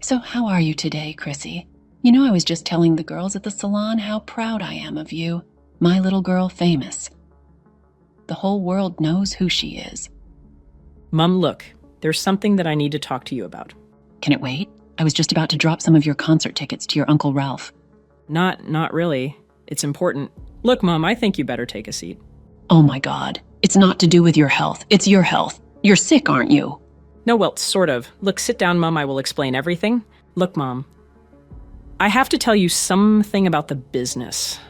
So how are you today, Chrissy? You know, I was just telling the girls at the salon how proud I am of you. My little girl famous. The whole world knows who she is. Mum, look, there's something that I need to talk to you about. Can it wait? I was just about to drop some of your concert tickets to your Uncle Ralph. Not really. It's important. Look, Mum, I think you better take a seat. Oh my God. It's not to do with your health. It's your health. You're sick, aren't you? No, well, sort of. Look, sit down, Mum, I will explain everything. Look, Mom, I have to tell you something about the business.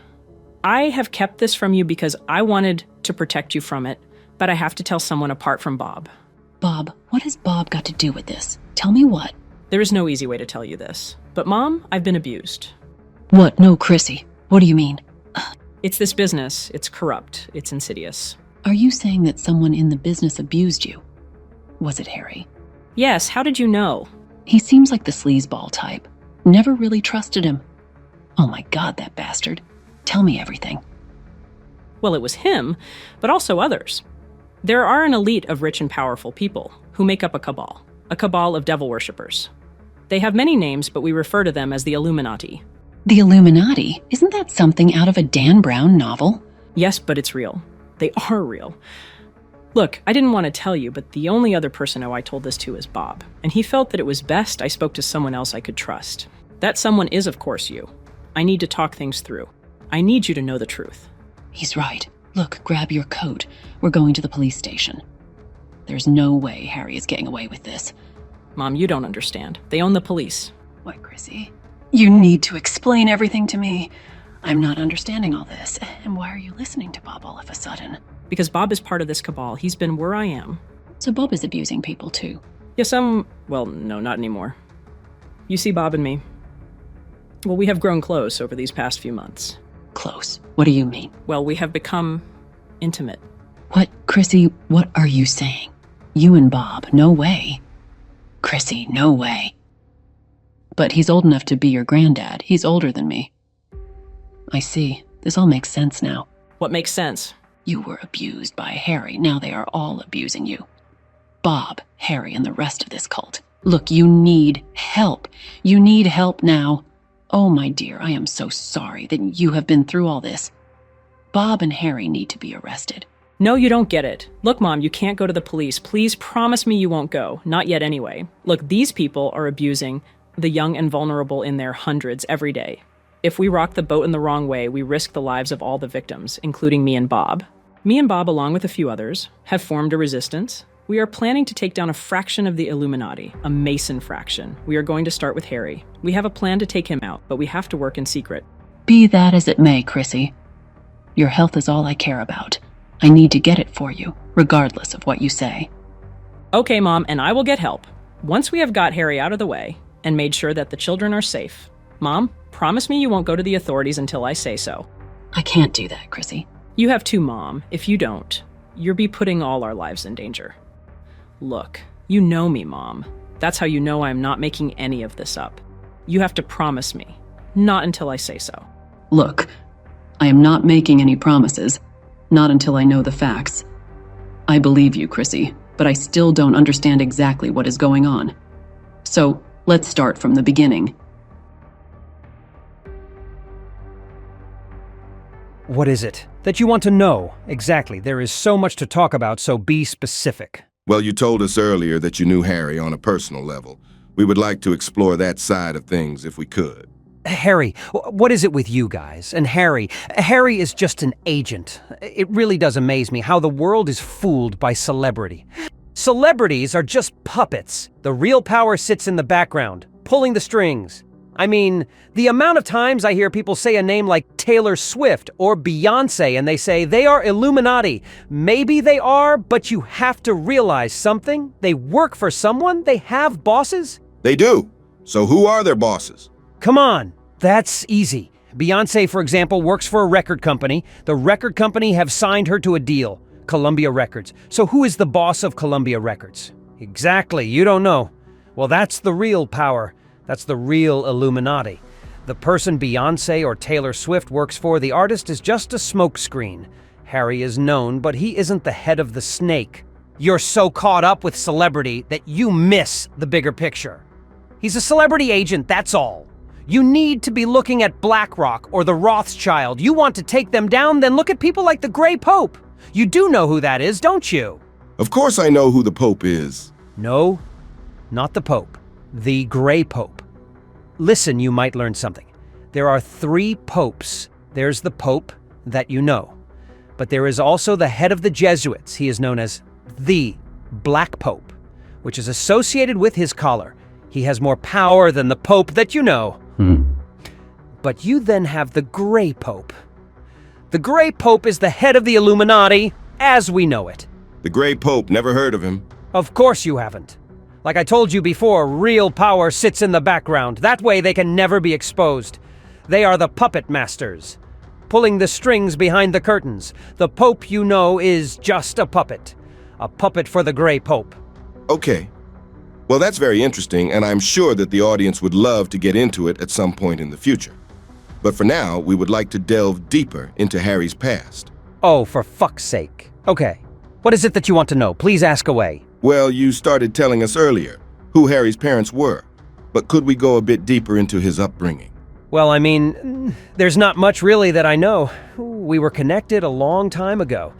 I have kept this from you because I wanted to protect you from it, but I have to tell someone apart from Bob. Bob, what has Bob got to do with this? Tell me what. There is no easy way to tell you this. But Mom, I've been abused. What? No, Chrissy. What do you mean? It's this business. It's corrupt. It's insidious. Are you saying that someone in the business abused you? Was it Harry? Yes, how did you know? He seems like the sleazeball type. Never really trusted him. Oh my God, that bastard. Tell me everything. Well, it was him, but also others. There are an elite of rich and powerful people who make up a cabal of devil worshippers. They have many names, but we refer to them as the Illuminati. The Illuminati? Isn't that something out of a Dan Brown novel? Yes, but it's real. They are real. Look, I didn't want to tell you, but the only other person who I told this to is Bob, and he felt that it was best I spoke to someone else I could trust. That someone is, of course, you. I need to talk things through. I need you to know the truth. He's right. Look, grab your coat. We're going to the police station. There's no way Harry is getting away with this. Mom, you don't understand. They own the police. What, Chrissy? You need to explain everything to me. I'm not understanding all this. And why are you listening to Bob all of a sudden? Because Bob is part of this cabal. He's been where I am. So Bob is abusing people too? Yes, well, no, not anymore. You see Bob and me. Well, we have grown close over these past few months. Close? What do you mean? Well, we have become intimate. What, Chrissy, what are you saying? You and Bob? No way. Chrissy, no way. But he's old enough to be your granddad. He's older than me. I see. This all makes sense now. What makes sense? You were abused by Harry. Now they are all abusing you. Bob, Harry, and the rest of this cult. Look, you need help. You need help now. Oh, my dear, I am so sorry that you have been through all this. Bob and Harry need to be arrested. No, you don't get it. Look, Mom, you can't go to the police. Please promise me you won't go. Not yet anyway. Look, these people are abusing the young and vulnerable in their hundreds every day. If we rock the boat in the wrong way, we risk the lives of all the victims, including me and Bob. Me and Bob, along with a few others, have formed a resistance. We are planning to take down a fraction of the Illuminati, a Mason fraction. We are going to start with Harry. We have a plan to take him out, but we have to work in secret. Be that as it may, Chrissy. Your health is all I care about. I need to get it for you, regardless of what you say. Okay, Mom, and I will get help. Once we have got Harry out of the way and made sure that the children are safe. Mom, promise me you won't go to the authorities until I say so. I can't do that, Chrissy. You have to, Mom. If you don't, you'll be putting all our lives in danger. Look, you know me, Mom. That's how you know I'm not making any of this up. You have to promise me. Not until I say so. Look, I am not making any promises. Not until I know the facts. I believe you, Chrissy, but I still don't understand exactly what is going on. So, let's start from the beginning. What is it that you want to know? Exactly. There is so much to talk about, so be specific. Well, you told us earlier that you knew Harry on a personal level. We would like to explore that side of things if we could. Harry, what is it with you guys? And Harry is just an agent. It really does amaze me how the world is fooled by celebrity. Celebrities are just puppets. The real power sits in the background, pulling the strings. I mean, the amount of times I hear people say a name like Taylor Swift or Beyoncé and they say they are Illuminati. Maybe they are, but you have to realize something. They work for someone. They have bosses. They do. So who are their bosses? Come on, that's easy. Beyoncé, for example, works for a record company. The record company have signed her to a deal, Columbia Records. So who is the boss of Columbia Records? Exactly, you don't know. Well, that's the real power. That's the real Illuminati. The person Beyoncé or Taylor Swift works for, the artist, is just a smokescreen. Harry is known, but he isn't the head of the snake. You're so caught up with celebrity that you miss the bigger picture. He's a celebrity agent, that's all. You need to be looking at BlackRock or the Rothschild. You want to take them down, then look at people like the Grey Pope. You do know who that is, don't you? Of course I know who the Pope is. No, not the Pope. The Grey Pope. Listen, you might learn something. There are 3 popes. There's the Pope that you know. But there is also the head of the Jesuits. He is known as the Black Pope, which is associated with his collar. He has more power than the Pope that you know. But you then have the Grey Pope. The Grey Pope is the head of the Illuminati, as we know it. The Grey Pope, never heard of him. Of course you haven't. Like I told you before, real power sits in the background. That way they can never be exposed. They are the puppet masters, pulling the strings behind the curtains. The Pope, you know, is just a puppet. A puppet for the Grey Pope. Okay. Well, that's very interesting, and I'm sure that the audience would love to get into it at some point in the future. But for now, we would like to delve deeper into Harry's past. Oh, for fuck's sake. Okay. What is it that you want to know? Please ask away. Well, you started telling us earlier who Harry's parents were, but could we go a bit deeper into his upbringing? Well, I mean, there's not much really that I know. We were connected a long time ago.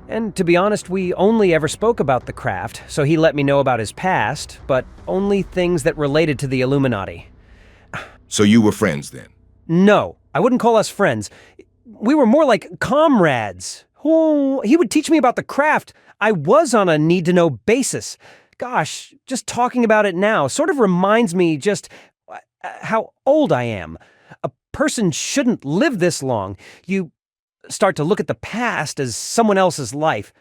And to be honest, we only ever spoke about the craft, so he let me know about his past, but only things that related to the Illuminati. So you were friends then? No, I wouldn't call us friends. We were more like comrades. Oh, he would teach me about the craft. I was on a need-to-know basis. Gosh, just talking about it now sort of reminds me just how old I am. A person shouldn't live this long. You start to look at the past as someone else's life.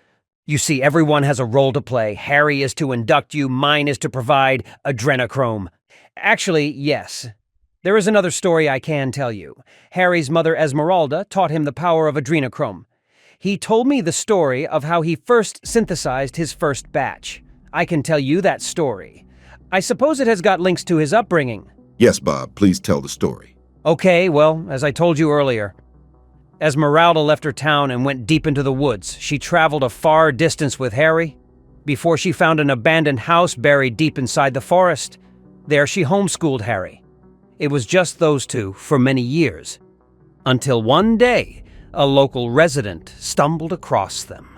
You see, everyone has a role to play. Harry is to induct you, mine is to provide adrenochrome. Actually, yes. There is another story I can tell you. Harry's mother Esmeralda taught him the power of adrenochrome. He told me the story of how he first synthesized his first batch. I can tell you that story. I suppose it has got links to his upbringing. Yes, Bob, please tell the story. Okay, well, as I told you earlier, Esmeralda left her town and went deep into the woods. She traveled a far distance with Harry before she found an abandoned house buried deep inside the forest. There she homeschooled Harry. It was just those two for many years, until one day, a local resident stumbled across them.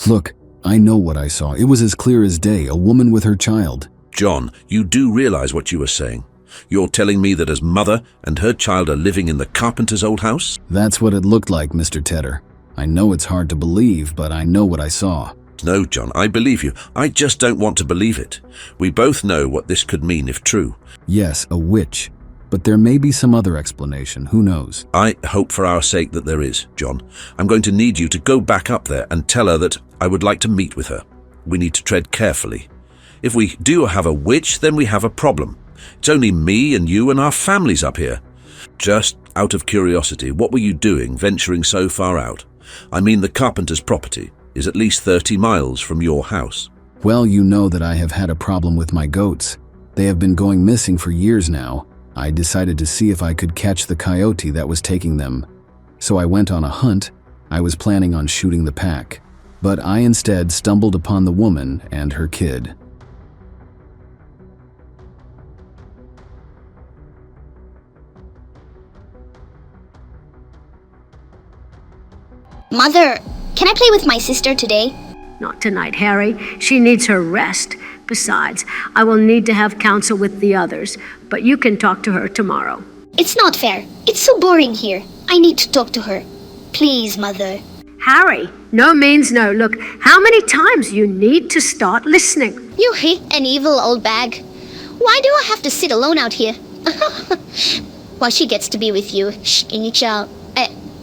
Look, I know what I saw. It was as clear as day, a woman with her child. John, you do realize what you were saying. You're telling me that his mother and her child are living in the carpenter's old house? That's what it looked like, Mr. Tedder. I know it's hard to believe, but I know what I saw. No, John, I believe you. I just don't want to believe it. We both know what this could mean if true. Yes, a witch. But there may be some other explanation, who knows? I hope for our sake that there is, John. I'm going to need you to go back up there and tell her that I would like to meet with her. We need to tread carefully. If we do have a witch, then we have a problem. It's only me and you and our families up here. Just out of curiosity, what were you doing venturing so far out? I mean, the carpenter's property is at least 30 miles from your house. Well, you know that I have had a problem with my goats. They have been going missing for years now. I decided to see if I could catch the coyote that was taking them. So I went on a hunt. I was planning on shooting the pack, but I instead stumbled upon the woman and her kid. Mother, can I play with my sister today? Not tonight, Harry. She needs her rest. Besides, I will need to have counsel with the others, but you can talk to her tomorrow. It's not fair. It's so boring here. I need to talk to her. Please, Mother. Harry, no means no. Look, how many times you need to start listening? You hate an evil old bag. Why do I have to sit alone out here? Well, she gets to be with you.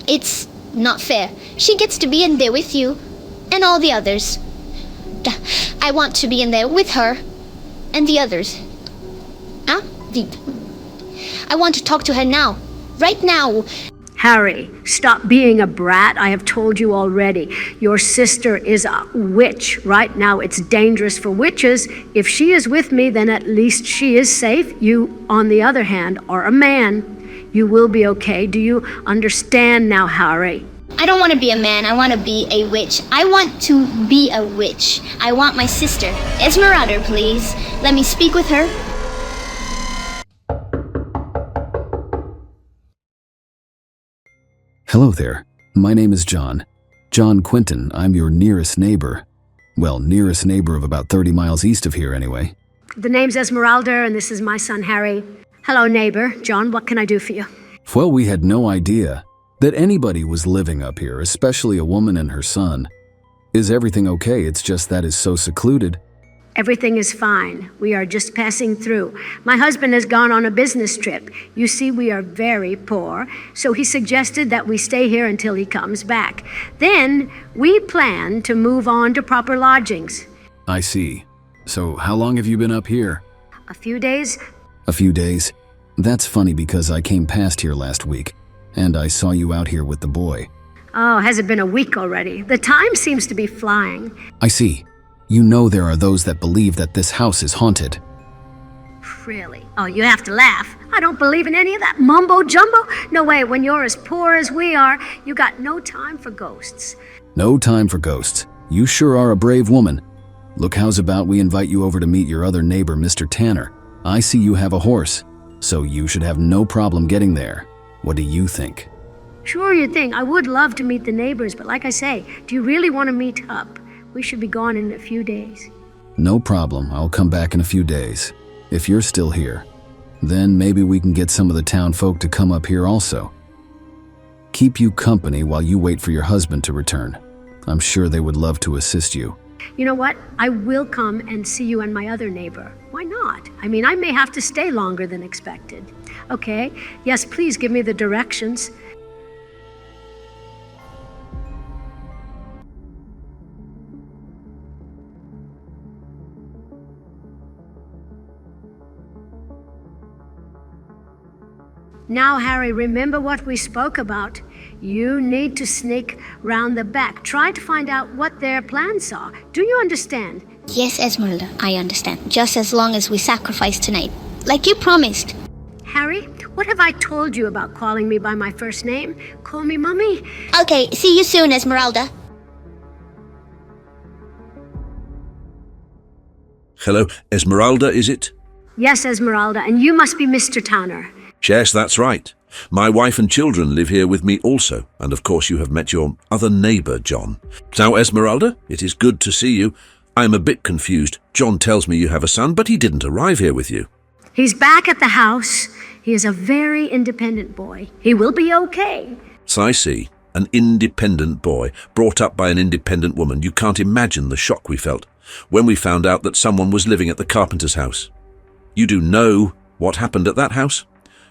It's not fair. She gets to be in there with you and all the others. I want to be in there with her and the others. I want to talk to her now. Right now. Harry, stop being a brat. I have told you already. Your sister is a witch. Right now, it's dangerous for witches. If she is with me, then at least she is safe. You, on the other hand, are a man. You will be okay. Do you understand now, Harry? I don't want to be a man. I want to be a witch. I want to be a witch. I want my sister. Esmeralda, please. Let me speak with her. Hello there. My name is John. John Quinton. I'm your nearest neighbor. Well, nearest neighbor of about 30 miles east of here, anyway. The name's Esmeralda, and this is my son, Harry. Hello, neighbor. John, what can I do for you? Well, we had no idea that anybody was living up here, especially a woman and her son. Is everything okay? It's just that is so secluded. Everything is fine. We are just passing through. My husband has gone on a business trip. You see, we are very poor, so he suggested that we stay here until he comes back. Then we plan to move on to proper lodgings. I see. So how long have you been up here? A few days? A few days. That's funny because I came past here last week, and I saw you out here with the boy. Oh, has it been a week already? The time seems to be flying. I see. You know there are those that believe that this house is haunted. Really? Oh, you have to laugh. I don't believe in any of that mumbo-jumbo. No way, when you're as poor as we are, you got no time for ghosts. No time for ghosts. You sure are a brave woman. Look, how's about we invite you over to meet your other neighbor, Mr. Tanner. I see you have a horse, so you should have no problem getting there. What do you think? Sure you think. I would love to meet the neighbors, but like I say, do you really want to meet up? We should be gone in a few days. No problem. I'll come back in a few days. If you're still here, then maybe we can get some of the town folk to come up here also. Keep you company while you wait for your husband to return. I'm sure they would love to assist you. You know what? I will come and see you and my other neighbor. Why not? I mean, I may have to stay longer than expected. Okay? Yes, please give me the directions. Now, Harry, remember what we spoke about. You need to sneak round the back. Try to find out what their plans are. Do you understand? Yes, Esmeralda, I understand. Just as long as we sacrifice tonight, like you promised. Harry, what have I told you about calling me by my first name? Call me Mummy. Okay, see you soon, Esmeralda. Hello, Esmeralda, is it? Yes, Esmeralda, and you must be Mr. Tanner. Yes, that's right. My wife and children live here with me also, and of course you have met your other neighbor, John. Now, Esmeralda, it is good to see you. I am a bit confused. John tells me you have a son, but he didn't arrive here with you. He's back at the house. He is a very independent boy. He will be okay. So I see. An independent boy, brought up by an independent woman. You can't imagine the shock we felt when we found out that someone was living at the carpenter's house. You do know what happened at that house?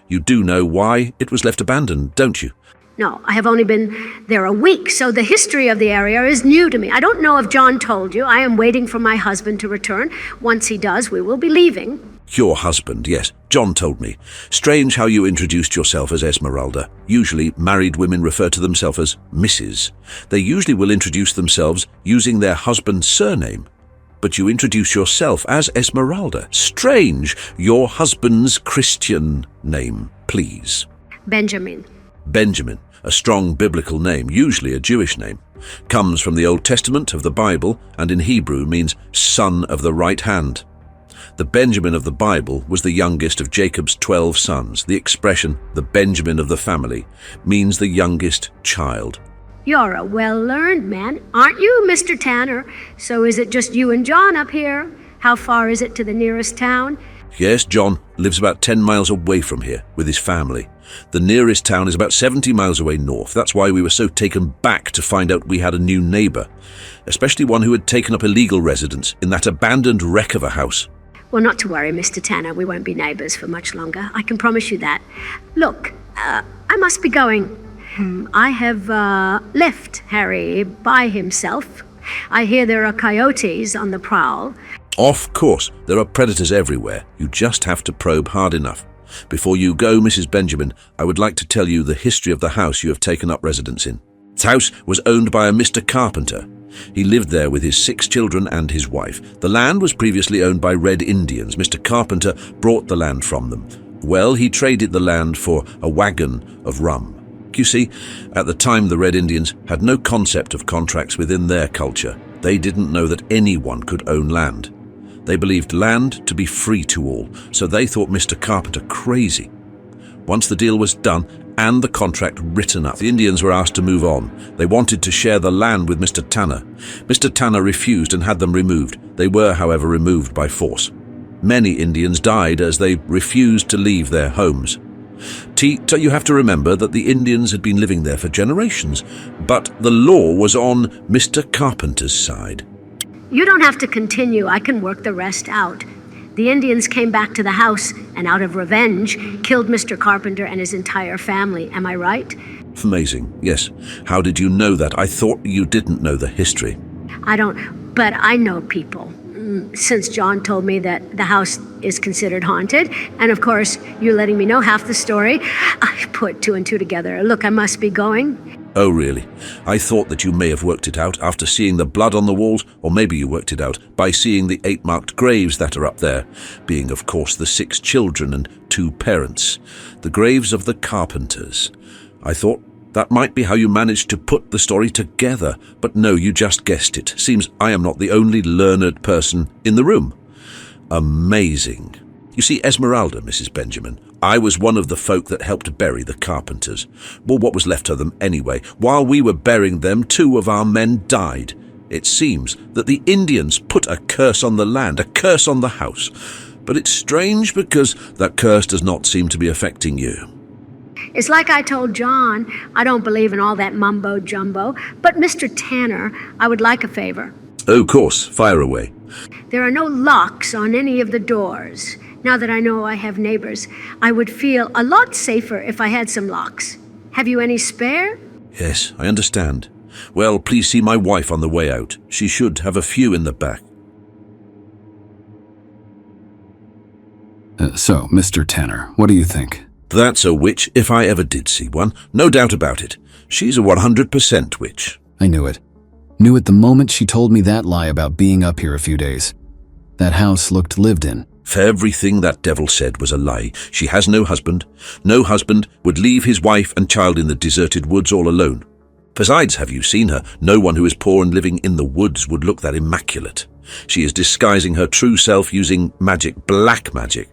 You do know why it was left abandoned, don't you? No, I have only been there a week, so the history of the area is new to me. I don't know if John told you. I am waiting for my husband to return. Once he does, we will be leaving. Your husband, yes. John told me. Strange how you introduced yourself as Esmeralda. Usually, married women refer to themselves as Mrs. They usually will introduce themselves using their husband's surname. But you introduce yourself as Esmeralda. Strange. Your husband's Christian name, please. Benjamin. Benjamin, a strong biblical name, usually a Jewish name, comes from the Old Testament of the Bible and in Hebrew means son of the right hand. The Benjamin of the Bible was the youngest of Jacob's 12 sons. The expression, the Benjamin of the family, means the youngest child. You're a well-learned man, aren't you, Mr. Tanner? So is it just you and John up here? How far is it to the nearest town? Yes, John lives about 10 miles away from here with his family. The nearest town is about 70 miles away north. That's why we were so taken back to find out we had a new neighbor, especially one who had taken up illegal residence in that abandoned wreck of a house. Well, not to worry, Mr. Tanner. We won't be neighbors for much longer. I can promise you that. Look, I must be going. I have left Harry by himself. I hear there are coyotes on the prowl. Of course, there are predators everywhere. You just have to probe hard enough. Before you go, Mrs. Benjamin, I would like to tell you the history of the house you have taken up residence in. This house was owned by a Mr. Carpenter. He lived there with his 6 children and his wife. The land was previously owned by Red Indians. Mr. Carpenter brought the land from them. Well, he traded the land for a wagon of rum. You see, at the time the Red Indians had no concept of contracts within their culture. They didn't know that anyone could own land. They believed land to be free to all, so they thought Mr. Carpenter crazy. Once the deal was done and the contract written up, the Indians were asked to move on. They wanted to share the land with Mr. Tanner. Mr. Tanner refused and had them removed. They were, however, removed by force. Many Indians died as they refused to leave their homes. You have to remember that the Indians had been living there for generations, but the law was on Mr. Carpenter's side. You don't have to continue. I can work the rest out. The Indians came back to the house and, out of revenge, killed Mr. Carpenter and his entire family. Am I right? Amazing, yes. How did you know that? I thought you didn't know the history. I don't, but I know people. Since John told me that the house is considered haunted, and of course, you letting me know half the story, I put 2 and 2 together. Look, I must be going. Oh, really? I thought that you may have worked it out after seeing the blood on the walls, or maybe you worked it out by seeing the 8 marked graves that are up there, being, of course, the 6 children and 2 parents, the graves of the Carpenters. I thought that might be how you managed to put the story together, but no, you just guessed it. Seems I am not the only learned person in the room. Amazing. You see, Esmeralda, Mrs. Benjamin, I was one of the folk that helped bury the Carpenters. Well, what was left of them anyway. While we were burying them, 2 of our men died. It seems that the Indians put a curse on the land, a curse on the house. But it's strange because that curse does not seem to be affecting you. It's like I told John, I don't believe in all that mumbo-jumbo, but Mr. Tanner, I would like a favor. Oh, of course, fire away. There are no locks on any of the doors. Now that I know I have neighbors, I would feel a lot safer if I had some locks. Have you any spare? Yes, I understand. Well, please see my wife on the way out. She should have a few in the back. So, Mr. Tanner, what do you think? That's a witch if I ever did see one. No doubt about it. She's a 100% witch. I knew it. Knew it the moment she told me that lie about being up here a few days. That house looked lived in. Everything that devil said was a lie. She has no husband. No husband would leave his wife and child in the deserted woods all alone. Besides, have you seen her? No one who is poor and living in the woods would look that immaculate. She is disguising her true self using magic, black magic.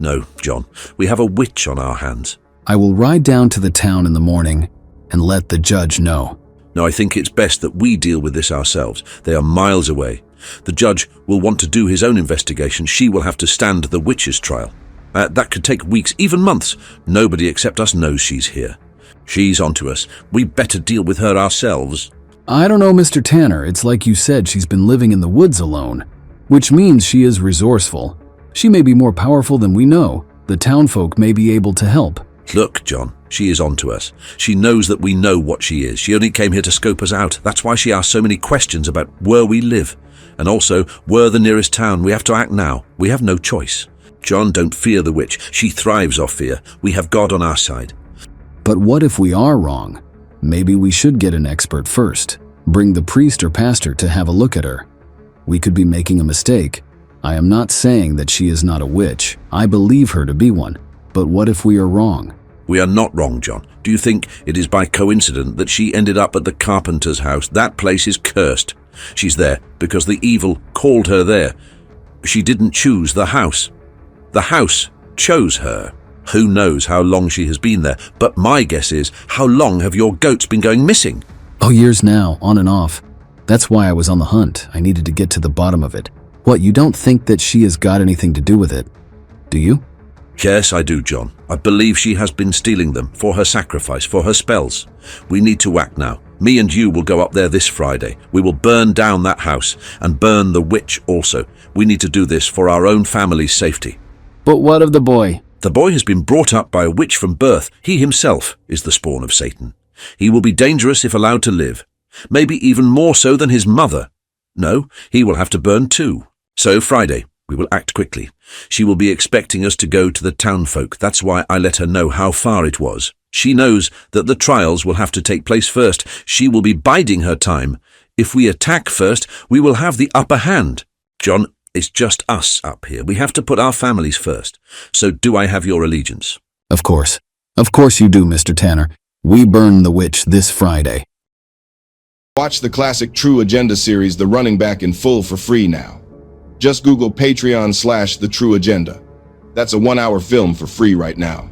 No, John, we have a witch on our hands. I will ride down to the town in the morning and let the judge know. No, I think it's best that we deal with this ourselves. They are miles away. The judge will want to do his own investigation. She will have to stand the witch's trial. That could take weeks, even months. Nobody except us knows she's here. She's onto us. We better deal with her ourselves. I don't know, Mr. Tanner. It's like you said, she's been living in the woods alone, which means she is resourceful. She may be more powerful than we know. The townfolk may be able to help. Look, John, she is onto us. She knows that we know what she is. She only came here to scope us out. That's why she asked so many questions about where we live. And also, where the nearest town. We have to act now. We have no choice. John, don't fear the witch. She thrives off fear. We have God on our side. But what if we are wrong? Maybe we should get an expert first. Bring the priest or pastor to have a look at her. We could be making a mistake. I am not saying that she is not a witch. I believe her to be one. But what if we are wrong? We are not wrong, John. Do you think it is by coincidence that she ended up at the Carpenter's house? That place is cursed. She's there because the evil called her there. She didn't choose the house. The house chose her. Who knows how long she has been there, but my guess is, how long have your goats been going missing? Oh, years now, on and off. That's why I was on the hunt. I needed to get to the bottom of it. What, you don't think that she has got anything to do with it? Do you? Yes, I do, John. I believe she has been stealing them for her sacrifice, for her spells. We need to act now. Me and you will go up there this Friday. We will burn down that house and burn the witch also. We need to do this for our own family's safety. But what of the boy? The boy has been brought up by a witch from birth. He himself is the spawn of Satan. He will be dangerous if allowed to live. Maybe even more so than his mother. No, he will have to burn too. So Friday, We will act quickly. She will be expecting us to go to the townfolk. That's why I let her know how far it was. She knows that the trials will have to take place first. She will be biding her time. If we attack first, we will have the upper hand. John, it's just us up here. We have to put our families first. So do I have your allegiance? Of course. Of course you do, Mr. Tanner. We burn the witch this Friday. Watch the classic True Agenda series The Running Back in full for free now. Just Google Patreon/The True Agenda. That's a 1-hour film for free right now.